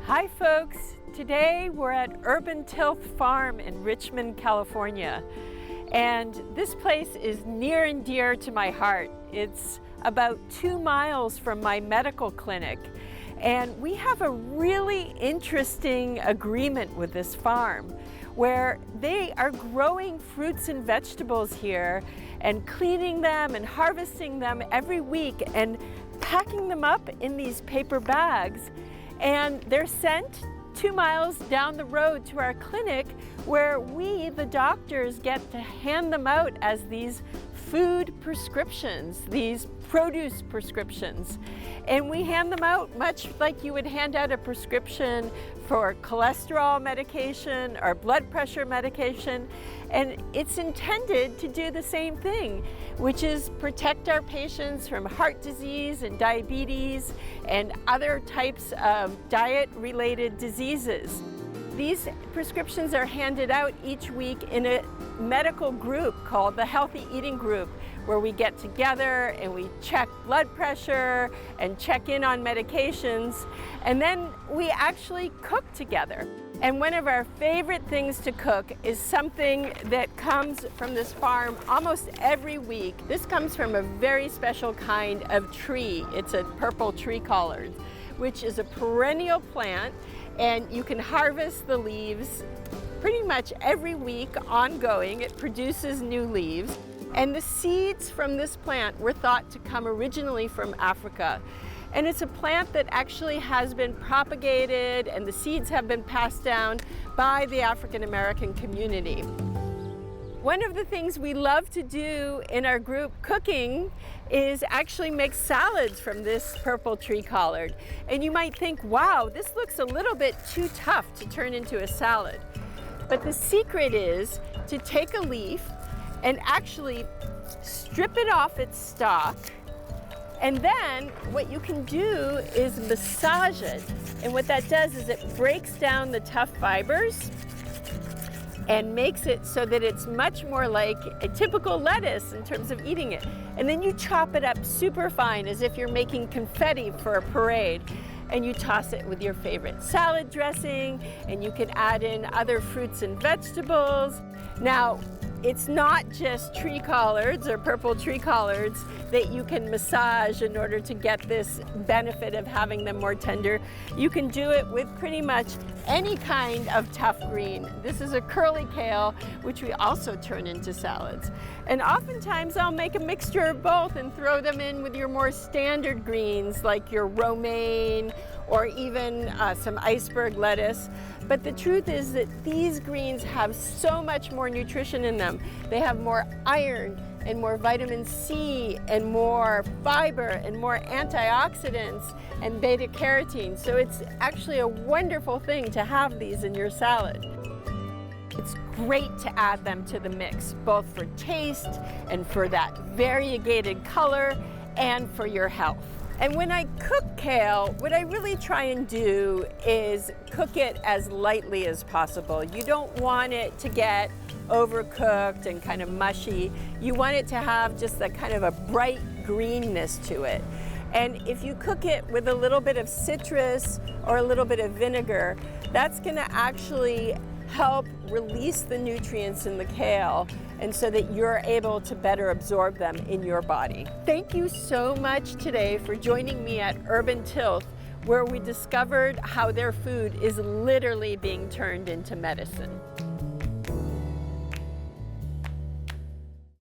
Hi folks, today we're at Urban Tilth Farm in Richmond, California. And this place is near and dear to my heart. It's about 2 miles from my medical clinic. And we have a really interesting agreement with this farm where they are growing fruits and vegetables here and cleaning them and harvesting them every week and packing them up in these paper bags. And they're sent 2 miles down the road to our clinic where we, the doctors, get to hand them out as these food prescriptions, these produce prescriptions. And we hand them out much like you would hand out a prescription for cholesterol medication or blood pressure medication. And it's intended to do the same thing, which is protect our patients from heart disease and diabetes and other types of diet-related diseases. These prescriptions are handed out each week in a medical group called the Healthy Eating Group, where we get together and we check blood pressure and check in on medications, and then we actually cook together. And one of our favorite things to cook is something that comes from this farm almost every week. This comes from a very special kind of tree. It's a purple tree collard, which is a perennial plant, and you can harvest the leaves pretty much every week ongoing. It produces new leaves. And the seeds from this plant were thought to come originally from Africa. And it's a plant that actually has been propagated and the seeds have been passed down by the African American community. One of the things we love to do in our group cooking is actually make salads from this purple tree collard. And you might think, wow, this looks a little bit too tough to turn into a salad. But the secret is to take a leaf and actually strip it off its stalk. And then what you can do is massage it. And what that does is it breaks down the tough fibers and makes it so that it's much more like a typical lettuce in terms of eating it. And then you chop it up super fine as if you're making confetti for a parade. And you toss it with your favorite salad dressing, and you can add in other fruits and vegetables. Now, it's not just tree collards or purple tree collards that you can massage in order to get this benefit of having them more tender. You can do it with pretty much any kind of tough green. This is a curly kale, which we also turn into salads. And oftentimes I'll make a mixture of both and throw them in with your more standard greens like your romaine or even some iceberg lettuce. But the truth is that these greens have so much more nutrition in them. They have more iron and more vitamin C and more fiber and more antioxidants and beta carotene. So it's actually a wonderful thing to have these in your salad. It's great to add them to the mix, both for taste and for that variegated color and for your health. And when I cook kale, what I really try and do is cook it as lightly as possible. You don't want it to get overcooked and kind of mushy. You want it to have just a kind of a bright greenness to it. And if you cook it with a little bit of citrus or a little bit of vinegar, that's gonna actually help release the nutrients in the kale, and so that you're able to better absorb them in your body. Thank you so much today for joining me at Urban Tilth, where we discovered how their food is literally being turned into medicine.